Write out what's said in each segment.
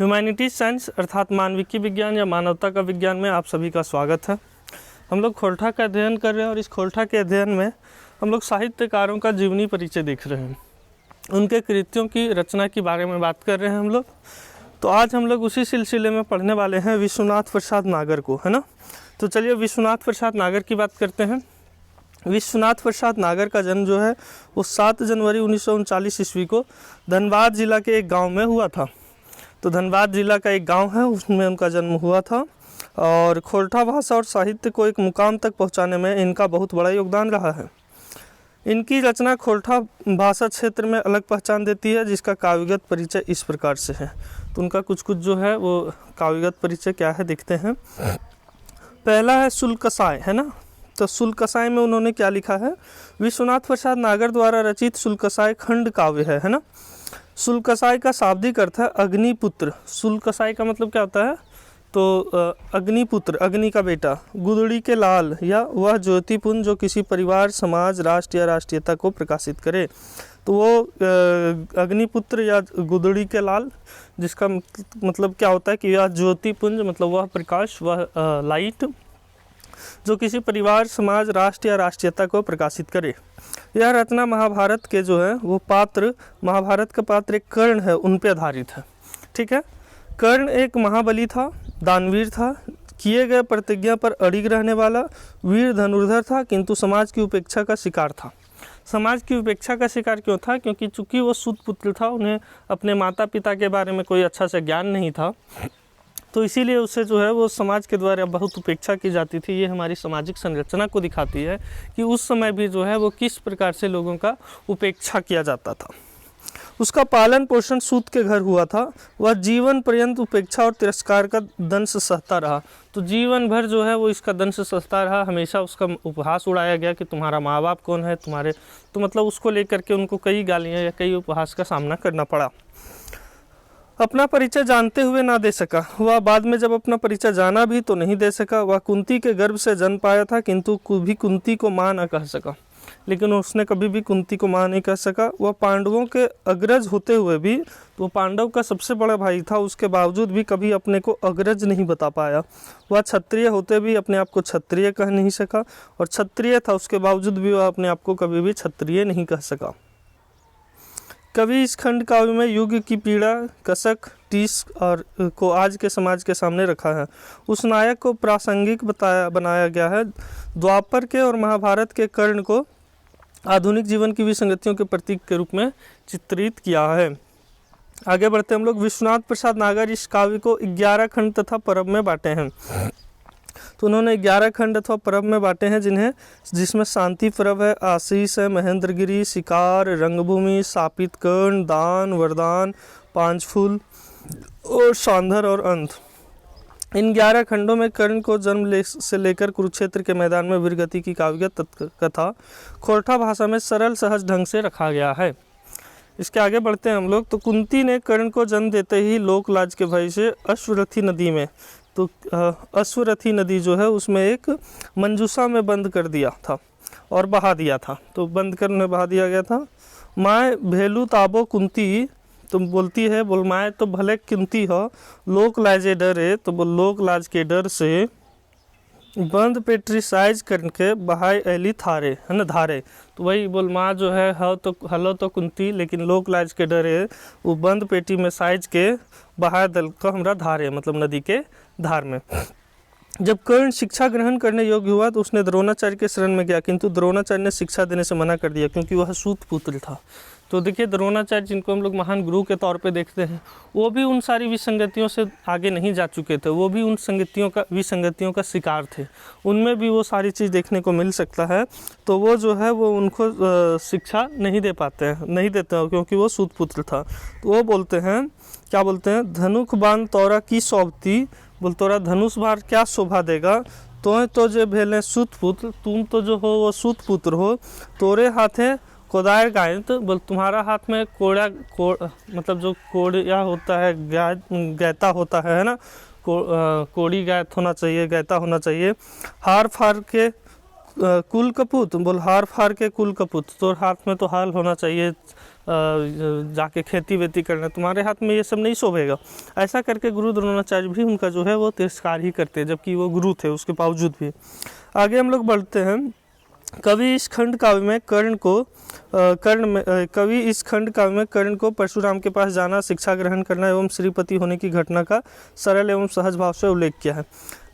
Humanities science अर्थात मानविकी विज्ञान या मानवता का विज्ञान में आप सभी का स्वागत है। हम लोग खोरठा का अध्ययन कर रहे हैं और इस खोरठा के अध्ययन में हम लोग साहित्यकारों का जीवनी परिचय देख रहे हैं, उनके कृतियों की रचना के बारे में बात कर रहे हैं हम लोग। तो आज हम लोग उसी सिलसिले में पढ़ने वाले हैं विश्वनाथ प्रसाद नागर को, है ना। तो चलिए विश्वनाथ प्रसाद नागर की बात करते हैं। विश्वनाथ प्रसाद नागर का जन्म जो है वो 7 जनवरी 1939 ईस्वी को धनबाद जिला के एक गांव में हुआ था। तो धनबाद जिला का एक गांव है, उसमें उनका जन्म हुआ था और खोरठा भाषा और साहित्य को एक मुकाम तक पहुंचाने में इनका बहुत बड़ा योगदान रहा है। इनकी रचना खोरठा भाषा क्षेत्र में अलग पहचान देती है, जिसका काव्यगत परिचय इस प्रकार से है। तो उनका कुछ जो है वो काव्यगत परिचय क्या है देखते हैं। पहला है शुल्कसाय, है ना। तो शुल्कसाय में उन्होंने क्या लिखा है, विश्वनाथ प्रसाद नागर द्वारा रचित शुल्कसाय खंड काव्य है ना। शुल्कसाय का शाब्दिक अर्थ है अग्निपुत्र। शुल्कसाय का मतलब क्या होता है, तो अग्निपुत्र, अग्नि का बेटा, गुदड़ी के लाल या वह ज्योतिपुंज जो किसी परिवार, समाज, राष्ट्र या राष्ट्रीयता को प्रकाशित करे। तो वो अग्निपुत्र या गुदड़ी के लाल, जिसका मतलब क्या होता है कि यह ज्योतिपुंज मतलब वह प्रकाश, वह लाइट जो किसी परिवार, समाज, राष्ट्र या राष्ट्रीयता को प्रकाशित करे। यह रचना महाभारत के जो है वो पात्र, महाभारत का पात्र एक कर्ण है, उन पे आधारित है। ठीक है। कर्ण एक महाबली था, दानवीर था, किए गए प्रतिज्ञा पर अड़िग रहने वाला वीर धनुर्धर था, किंतु समाज की उपेक्षा का शिकार था। समाज की उपेक्षा का शिकार क्यों था? क्योंकि चूंकि वो सूत पुत्र था, उन्हें अपने माता पिता के बारे में कोई अच्छा से ज्ञान नहीं था, तो इसीलिए उससे जो है वो समाज के द्वारा बहुत उपेक्षा की जाती थी। ये हमारी सामाजिक संरचना को दिखाती है कि उस समय भी जो है वो किस प्रकार से लोगों का उपेक्षा किया जाता था। उसका पालन पोषण सूत के घर हुआ था। वह जीवन पर्यंत उपेक्षा और तिरस्कार का दंश सहता रहा। तो जीवन भर जो है वो इसका दंश सहता रहा। हमेशा उसका उपहास उड़ाया गया कि तुम्हारा माँ बाप कौन है, तुम्हारे, तो मतलब उसको लेकर के उनको कई गालियाँ या कई उपहास का सामना करना पड़ा। अपना परिचय जानते हुए ना दे सका। वह बाद में जब अपना परिचय जाना भी तो नहीं दे सका। वह कुंती के गर्भ से जन्म पाया था, किंतु भी कुंती को माँ न कह सका। लेकिन उसने कभी भी कुंती को माँ नहीं कह सका। वह पांडवों के अग्रज होते हुए भी, तो पांडव का सबसे बड़ा भाई था, उसके बावजूद भी कभी अपने को अग्रज नहीं बता पाया। वह क्षत्रिय होते भी अपने आप को क्षत्रिय कह नहीं सका, और क्षत्रिय था उसके बावजूद भी वह अपने आप को कभी भी क्षत्रिय नहीं कह सका। कवि इस खंड काव्य में युग की पीड़ा, कसक, टीस और को आज के समाज के सामने रखा है। उस नायक को प्रासंगिक बनाया गया है। द्वापर के और महाभारत के कर्ण को आधुनिक जीवन की विसंगतियों के प्रतीक के रूप में चित्रित किया है। आगे बढ़ते हम लोग। विश्वनाथ प्रसाद नागर इस काव्य को 11 खंड तथा परब में बांटे हैं। तो उन्होंने 11 खंड अथवा परब में बांटे हैं, जिसमें शांति परब है, आशीष है, महेंद्रगिरी, शिकार, रंगभूमि, शापित कर्ण, दान, वरदान, 5 फूल और सांधर और अंत। इन 11 खंडों में कर्ण को जन्म से लेकर कुरुक्षेत्र के मैदान में वीरगति की काव्यगत कथा खोरठा भाषा में सरल सहज ढंग से रखा गया है। इसके आगे बढ़ते हैं हम लोग। तो कुंती ने कर्ण को जन्म देते ही लोकलाज के भय से अश्वरथी नदी में, तो अश्वरथी नदी जो है उसमें एक मंजूषा में बंद कर दिया था और बहा दिया था। तो बंद कर उन्हें बहा दिया गया था। माए भेलू ताबो कुंती, तो बोलती है, बोल माए तो भले कुंती हो, लोक लाजे डरे, तो बोल लोक लाज के डर से बंद पेट्रिसाइज करके बहाय एली थारे, है ना, धारे। तो वही बोल माँ जो है तो हलो तो कुंती, लेकिन लोक लाज के डरे वो बंद पेटी में साइज के बहाय दल को हमरा धारे, मतलब नदी के धार में। जब कर्ण शिक्षा ग्रहण करने योग्य हुआ तो उसने द्रोणाचार्य के शरण में गया, किंतु द्रोणाचार्य ने शिक्षा देने से मना कर दिया, क्योंकि वह सूत पुत्र था। तो देखिए द्रोणाचार्य, जिनको हम लोग महान गुरु के तौर पे देखते हैं, वो भी उन सारी विसंगतियों से आगे नहीं जा चुके थे। वो भी उन विसंगतियों का शिकार थे। उनमें भी वो सारी चीज़ देखने को मिल सकता है। तो वो जो है वो उनको शिक्षा नहीं दे पाते हैं, नहीं देते हैं, क्योंकि वो सूत पुत्र था। तो वो बोलते हैं, क्या बोलते हैं, धनुख बाण तोरा की शोभती, बोल तोरा धनुष बाण क्या शोभा देगा, तो जो भेले सूत पुत्र, तुम तो जो हो वो सूत पुत्र हो, तोरे हाथे कोदार गाय, तो बोल तुम्हारा हाथ में मतलब जो कोड़िया होता है, गैता होता है ना, कोड़ी गैत होना चाहिए, गैता होना चाहिए। हार फार के कुल कपूत, बोल हार फार के कुल कपूत, तो हाथ में तो हाल होना चाहिए, जाके खेती वेती करना, तुम्हारे हाथ में ये सब नहीं शोभेगा। ऐसा करके गुरु द्रोणाचार्य भी उनका जो है वो तिरस्कार ही करते हैं, जबकि वो गुरु थे उसके बावजूद भी। आगे हम लोग बढ़ते हैं। कवि इस खंड काव्य में कर्ण को परशुराम के पास जाना, शिक्षा ग्रहण करना एवं श्रीपति होने की घटना का सरल एवं सहज भाव से उल्लेख किया है।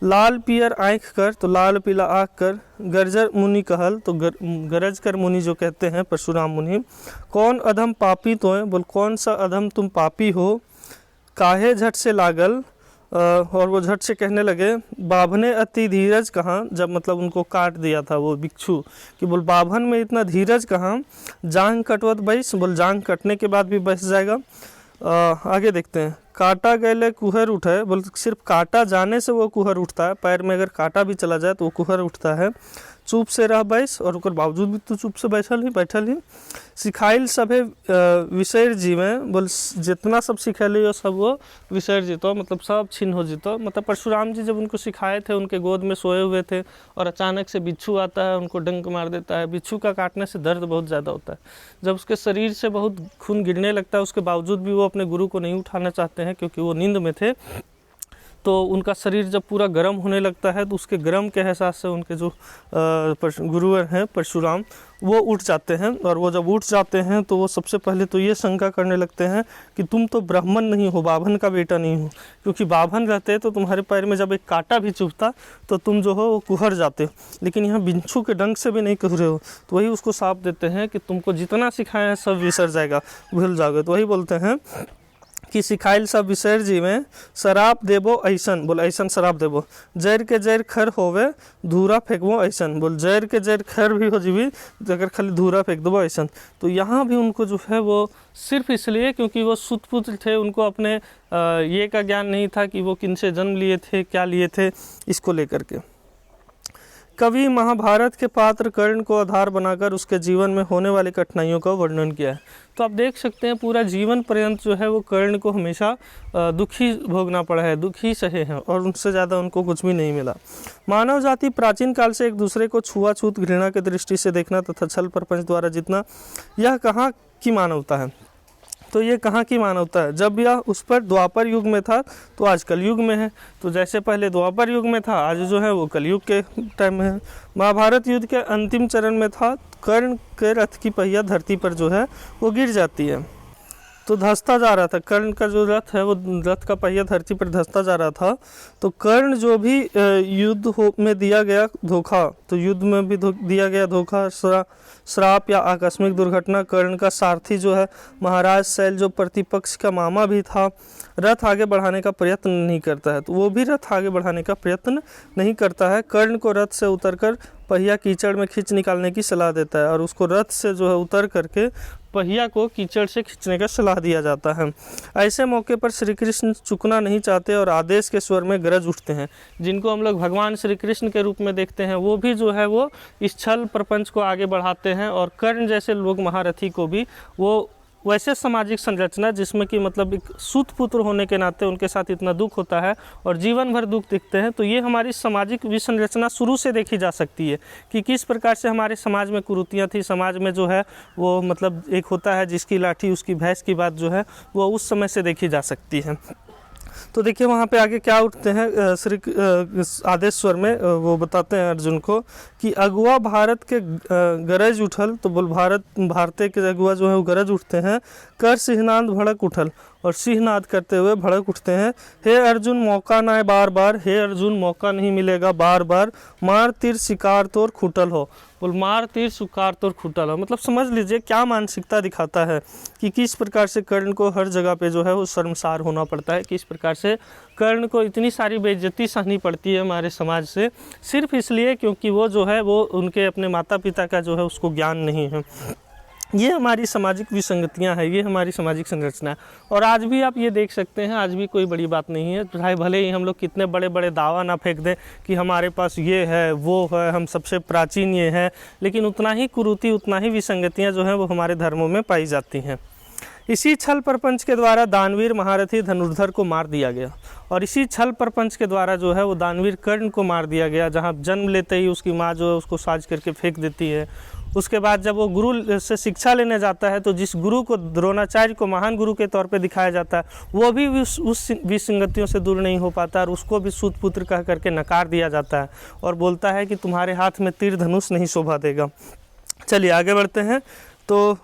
लाल पियर आँख कर, तो लाल पीला आँख कर। गर्जर मुनि कहल, तो गरज कर मुनि जो कहते हैं परशुराम मुनि। कौन अधम पापी तो है, बोल कौन सा अधम तुम पापी हो। काहे झट से लागल, और वो झट से कहने लगे। बाभने अति धीरज कहाँ, जब मतलब उनको काट दिया था वो बिच्छू, कि बोल बाभन में इतना धीरज कहाँ। जांग कटवत बैस, बोल जांग कटने के बाद भी बैस जाएगा। आगे देखते हैं। काटा गले कुहर उठे, बोल सिर्फ काटा जाने से वो कुहर उठता है, पैर में अगर काटा भी चला जाए तो वो कुहर उठता है। चुप से रह बैस, और ओकर बावजूद भी तो चुप से बैठल ही। सिखाइल सभे विसर जीवे, बोल जितना सब सिखैली हो सब वो विसर जीतो, मतलब सब छीन हो जीतो। मतलब परशुराम जी जब उनको सिखाए थे, उनके गोद में सोए हुए थे और अचानक से बिच्छू आता है, उनको डंक मार देता है। बिच्छू का काटने से दर्द बहुत ज़्यादा होता है, जब उसके शरीर से बहुत खून गिरने लगता है, उसके बावजूद भी वो अपने गुरु को नहीं उठाना चाहते हैं क्योंकि वो नींद में थे। तो उनका शरीर जब पूरा गर्म होने लगता है तो उसके गर्म के एहसास से उनके जो गुरुवर हैं परशुराम, वो उठ जाते हैं। और वो जब उठ जाते हैं तो वो सबसे पहले तो ये शंका करने लगते हैं कि तुम तो ब्राह्मण नहीं हो, बाभन का बेटा नहीं हो, क्योंकि बाभन रहते तो तुम्हारे पैर में जब एक कांटा भी चुभता तो तुम जो हो वो कुहर जाते हो, लेकिन यहाँ बिच्छू के डंक से भी नहीं कुहरे हो। तो वही उसको साफ देते हैं कि तुमको जितना सिखाया है सब विसर जाएगा, भूल जाओगे। तो वही बोलते हैं कि सिखाइल सब विसर जी में शराब देबो ऐसन, बोल ऐसन शराब देबो। जैर के जैर खर होवे धूरा फेंकबो ऐसन, बोल जैर के जैर खर भी हो जीवी अगर खाली धूरा फेंक देबो ऐसन। तो यहाँ भी उनको जो है वो सिर्फ इसलिए क्योंकि वो सुतपुत्र थे, उनको अपने ये का ज्ञान नहीं था कि वो किनसे जन्म लिए थे, क्या लिए थे, इसको लेकर के। कवि महाभारत के पात्र कर्ण को आधार बनाकर उसके जीवन में होने वाली कठिनाइयों का वर्णन किया है। तो आप देख सकते हैं पूरा जीवन पर्यंत जो है वो कर्ण को हमेशा दुखी भोगना पड़ा है, दुखी सहे हैं, और उनसे ज़्यादा उनको कुछ भी नहीं मिला। मानव जाति प्राचीन काल से एक दूसरे को छुआछूत घृणा की दृष्टि से देखना तथा छल प्रपंच द्वारा जीतना, यह कहाँ की मानवता है। तो ये कहाँ की मानवता है, जब यह उस पर द्वापर युग में था तो आज कलयुग में है। तो जैसे पहले द्वापर युग में था, आज जो है वो कलयुग के टाइम में है। महाभारत युद्ध के अंतिम चरण में था, कर्ण के रथ की पहिया धरती पर जो है वो गिर जाती है, तो धंसता जा रहा था। कर्ण का जो रथ है वो रथ का पहिया धरती पर धंसता जा रहा था। तो कर्ण जो भी युद्ध में दिया गया धोखा, तो युद्ध में भी दिया गया धोखा, श्राप या आकस्मिक दुर्घटना, कर्ण का सारथी जो है महाराज शैल जो प्रतिपक्ष का मामा भी था, रथ आगे बढ़ाने का प्रयत्न नहीं करता है। तो वो भी रथ आगे बढ़ाने का प्रयत्न नहीं करता है। कर्ण को रथ से उतरकर पहिया कीचड़ में खींच निकालने की सलाह देता है, और उसको रथ से जो है उतर करके पहिया को कीचड़ से खींचने का सलाह दिया जाता है। ऐसे मौके पर श्री कृष्ण चुकना नहीं चाहते और आदेश के स्वर में गरज उठते हैं। जिनको हम लोग भगवान श्री कृष्ण के रूप में देखते हैं, वो भी जो है वो इस छल प्रपंच को आगे बढ़ाते हैं। और कर्ण जैसे लोग महारथी को भी वो वैसे सामाजिक संरचना जिसमें कि मतलब एक सूत पुत्र होने के नाते उनके साथ इतना दुख होता है और जीवन भर दुख दिखते हैं। तो ये हमारी सामाजिक विसंरचना शुरू से देखी जा सकती है कि किस प्रकार से हमारे समाज में कुरीतियाँ थी। समाज में जो है वो मतलब एक होता है जिसकी लाठी उसकी भैंस की बात जो है वो उस समय से देखी जा सकती है। तो देखिए वहाँ पे आगे क्या उठते हैं श्री आदेश स्वर में, वो बताते हैं अर्जुन को कि अगुआ भारत के गरज उठल, तो बोल भारतीय के अगुआ जो है वो गरज उठते हैं। कर सिंहनाद भड़क उठल, और सिंहनाद करते हुए भड़क उठते हैं। हे अर्जुन मौका ना है बार बार, हे अर्जुन मौका नहीं मिलेगा बार बार। मार तीर शिकार तोर खुटल हो, बोल मार तीर शिकार तोर खुटल हो। मतलब समझ लीजिए क्या मानसिकता दिखाता है कि किस प्रकार से कर्ण को हर जगह पे जो है वो शर्मसार होना पड़ता है, किस प्रकार से कर्ण को इतनी सारी बेइज्जती सहनी पड़ती है हमारे समाज से, सिर्फ इसलिए क्योंकि वो जो है वो उनके अपने माता पिता का जो है उसको ज्ञान नहीं है। ये हमारी सामाजिक विसंगतियां हैं, ये हमारी सामाजिक संरचना है। और आज भी आप ये देख सकते हैं, आज भी कोई बड़ी बात नहीं है, चाहे भले ही हम लोग कितने बड़े बड़े दावा ना फेंक दें कि हमारे पास ये है वो है, हम सबसे प्राचीन ये है, लेकिन उतना ही कुरीति उतना ही विसंगतियां जो हैं वो हमारे धर्मों में पाई जाती हैं। इसी छल प्रपंच के द्वारा दानवीर महारथी धनुर्धर को मार दिया गया, और इसी छल प्रपंच के द्वारा जो है वो दानवीर कर्ण को मार दिया गया, जहाँ जन्म लेते ही उसकी माँ जो है उसको साज करके फेंक देती है। उसके बाद जब वो गुरु से शिक्षा लेने जाता है तो जिस गुरु को, द्रोणाचार्य को महान गुरु के तौर पे दिखाया जाता है, वो भी उस विसंगतियों से दूर नहीं हो पाता और उसको भी सूत पुत्र कह करके नकार दिया जाता है और बोलता है कि तुम्हारे हाथ में तीर धनुष नहीं शोभा देगा। चलिए आगे बढ़ते हैं। तो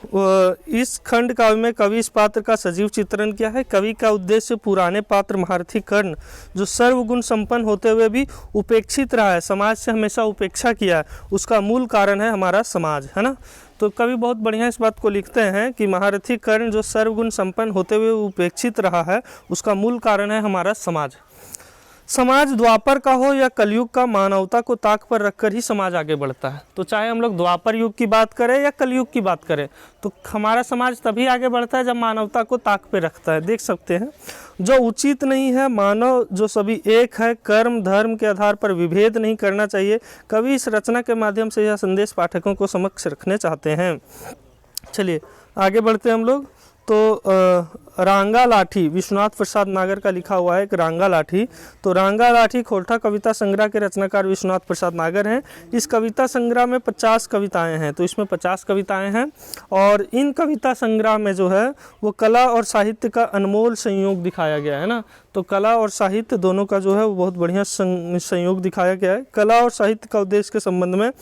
इस खंड काव्य में कवि इस पात्र का सजीव चित्रण किया है। कवि का उद्देश्य पुराने पात्र महारथी कर्ण जो सर्वगुण संपन्न होते हुए भी उपेक्षित रहा है, समाज से हमेशा उपेक्षा किया है, उसका मूल कारण है हमारा समाज, है ना। तो कवि बहुत बढ़िया इस बात को लिखते हैं कि महारथी कर्ण जो सर्वगुण संपन्न होते हुए उपेक्षित रहा है, उसका मूल कारण है हमारा समाज। समाज द्वापर का हो या कलयुग का, मानवता को ताक पर रखकर ही समाज आगे बढ़ता है। तो चाहे हम लोग द्वापर युग की बात करें या कलयुग की बात करें, तो हमारा समाज तभी आगे बढ़ता है जब मानवता को ताक पे रखता है। देख सकते हैं, जो उचित नहीं है, मानव जो सभी एक है, कर्म धर्म के आधार पर विभेद नहीं करना चाहिए। कवि इस रचना के माध्यम से यह संदेश पाठकों को समक्ष रखने चाहते हैं। चलिए आगे बढ़ते हैं हम लोग। तो रांगा लाठी, विश्वनाथ प्रसाद नागर का लिखा हुआ है एक रांगा लाठी। तो रांगा लाठी खोरठा कविता संग्रह के रचनाकार विश्वनाथ प्रसाद नागर हैं। इस कविता संग्रह में 50 कविताएं हैं, तो इसमें 50 कविताएं हैं और इन कविता संग्रह में जो है वो कला और साहित्य का अनमोल संयोग दिखाया गया है ना। तो कला और साहित्य दोनों का जो है वो बहुत बढ़िया संयोग दिखाया गया है। कला और साहित्य का उद्देश्य के संबंध में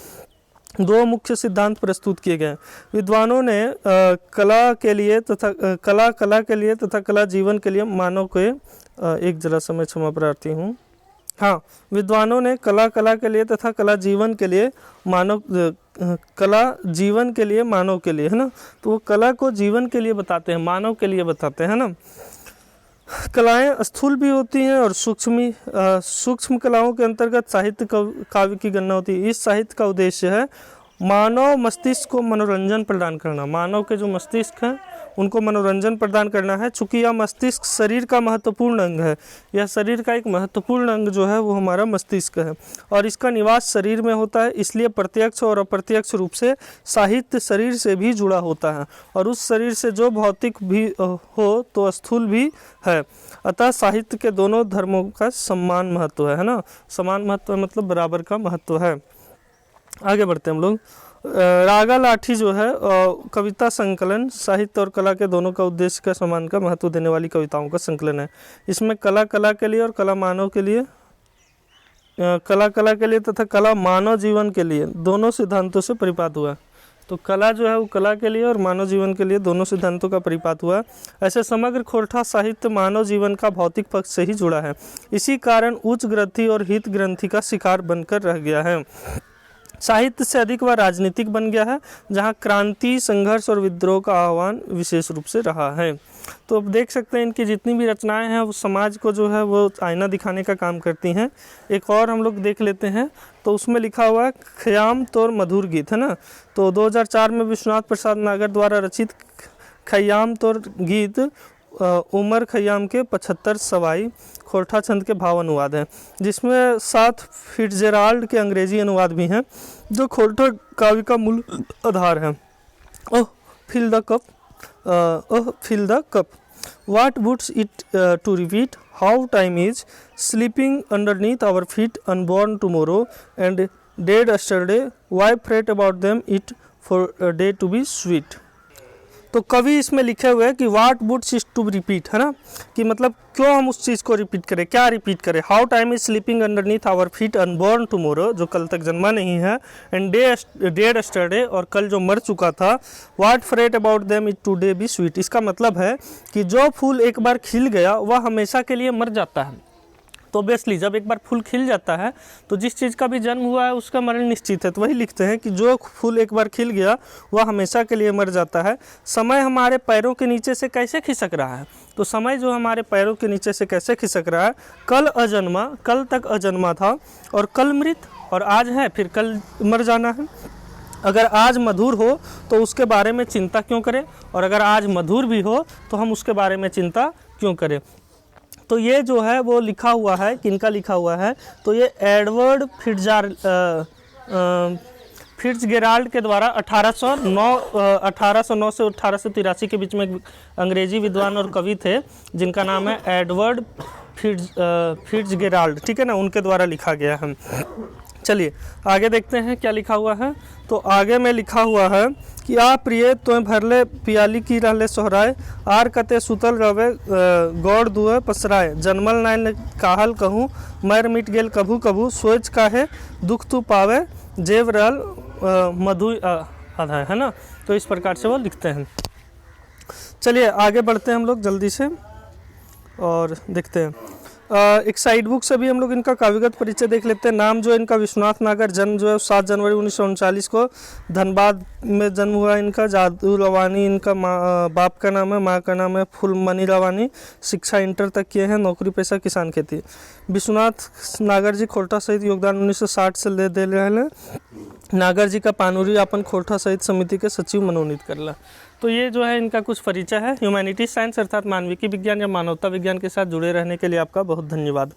2 मुख्य सिद्धांत प्रस्तुत किए गए। विद्वानों ने कला के लिए तथा कला के लिए तथा कला जीवन के लिए मानव के एक जरा समय क्षमा प्रार्थी हूँ। हाँ, विद्वानों ने कला के लिए तथा कला जीवन के लिए मानव, कला जीवन के लिए मानव के लिए, है ना। तो वो कला को जीवन के लिए बताते हैं, मानव के लिए बताते हैं ना। कलाएं स्थूल भी होती हैं और सूक्ष्म कलाओं के अंतर्गत साहित्य काव्य की गणना होती है। इस साहित्य का उद्देश्य है मानव मस्तिष्क को मनोरंजन प्रदान करना। मानव के जो मस्तिष्क हैं उनको मनोरंजन प्रदान करना है। चूँकि यह मस्तिष्क शरीर का महत्वपूर्ण अंग है, यह शरीर का एक महत्वपूर्ण अंग जो है वो हमारा मस्तिष्क है और इसका निवास शरीर में होता है, इसलिए प्रत्यक्ष और अप्रत्यक्ष रूप से साहित्य शरीर से भी जुड़ा होता है और उस शरीर से जो भौतिक भी हो तो स्थूल भी है। अतः साहित्य के दोनों धर्मों का समान महत्व है ना। समान महत्व मतलब बराबर का महत्व है। आगे बढ़ते हैं हम लोग। रागा लाठी जो है कविता संकलन, साहित्य और कला के दोनों का उद्देश्य का समान का महत्व देने वाली कविताओं का संकलन है। इसमें कला के लिए और कला मानव के लिए, कला के लिए तथा कला मानव जीवन के लिए दोनों सिद्धांतों से परिपात हुआ। तो कला जो है वो कला के लिए और मानव जीवन के लिए दोनों सिद्धांतों का परिपात हुआ। ऐसे समग्र खोरठा साहित्य मानव जीवन का भौतिक पक्ष से ही जुड़ा है। इसी कारण उच्च ग्रंथि और हित ग्रंथि का शिकार बनकर रह गया है। साहित्य से अधिक वह राजनीतिक बन गया है, जहाँ क्रांति, संघर्ष और विद्रोह का आह्वान विशेष रूप से रहा है। तो अब देख सकते हैं इनकी जितनी भी रचनाएं हैं वो समाज को जो है वो आईना दिखाने का काम करती हैं। एक और हम लोग देख लेते हैं, तो उसमें लिखा हुआ है खयाम तौर मधुर गीत, है ना। तो 2004 में विश्वनाथ प्रसाद नागर द्वारा रचित खयाम तौर गीत उमर खयाम के 75 सवाई खोरठा छंद के भाव अनुवाद हैं, जिसमें 7 फिट्जराल्ड के अंग्रेजी अनुवाद भी हैं जो खोरठा काव्य का मूल आधार है। Oh fill the cup what boots it to repeat how time is sleeping underneath our feet unborn tomorrow and dead yesterday why fret about them it for day to be sweet. तो कवि इसमें लिखे हुए है कि what boots is to repeat, है ना, कि मतलब क्यों हम उस चीज़ को रिपीट करें, क्या रिपीट करें। How time is sleeping underneath our feet unborn tomorrow, जो कल तक जन्मा नहीं है, एंड डेड यस्टरडे, और कल जो मर चुका था, what freight about them it today be sweet. इसका मतलब है कि जो फूल एक बार खिल गया वह हमेशा के लिए मर जाता है। तो ऑब्वियसली जब एक बार फूल खिल जाता है तो जिस चीज़ का भी जन्म हुआ है उसका मरण निश्चित है। तो वही लिखते हैं कि जो फूल एक बार खिल गया वह हमेशा के लिए मर जाता है। समय हमारे पैरों के नीचे से कैसे खिसक रहा है, तो समय जो हमारे पैरों के नीचे से कैसे खिसक रहा है, कल अजन्मा, कल तक अजन्मा था और कल मृत, और आज है फिर कल मर जाना है। अगर आज मधुर हो तो उसके बारे में चिंता क्यों करें, और अगर आज मधुर भी हो तो हम उसके बारे में चिंता क्यों करें। तो ये जो है वो लिखा हुआ है, किनका लिखा हुआ है, तो ये एडवर्ड फिट्जगेराल्ड के द्वारा 1809 से 1883 के बीच में एक अंग्रेजी विद्वान और कवि थे जिनका नाम है एडवर्ड फिट्जगेराल्ड, ठीक है ना, उनके द्वारा लिखा गया है। चलिए आगे देखते हैं क्या लिखा हुआ है। तो आगे में लिखा हुआ है कि आ प्रिय तो भरले पियाली की रहले सोहराय, आर कते सुतल रवे गौड़ दुए पसराय, जन्मल नाय काहल कहूँ मर मिट गेल कभू कभू, सोच काहे दुख तू पावे जेव रहल मधु आधा, है ना। तो इस प्रकार से वो लिखते हैं। चलिए आगे बढ़ते हैं हम लोग जल्दी से और देखते हैं। एक साइड बुक से भी हम लोग इनका काव्यगत परिचय देख लेते हैं। नाम जो है इनका विश्वनाथ नागर, जन्म जो है 7 जनवरी 1939 को धनबाद में जन्म हुआ इनका। जादू रवानी इनका बाप का नाम है, माँ का नाम है फूलमणि रवानी। शिक्षा इंटर तक किए हैं, नौकरी पेशा किसान खेती। विश्वनाथ नागर जी खोरठा सहित योगदान 1960 से दे रहे हैं। नागर जी का पानुरी अपन खोरठा सहित समिति के सचिव मनोनीत करला। तो ये जो है इनका कुछ परिचय है। ह्यूमैनिटीज साइंस अर्थात मानविकी विज्ञान या मानवता विज्ञान के साथ जुड़े रहने के लिए आपका बहुत धन्यवाद।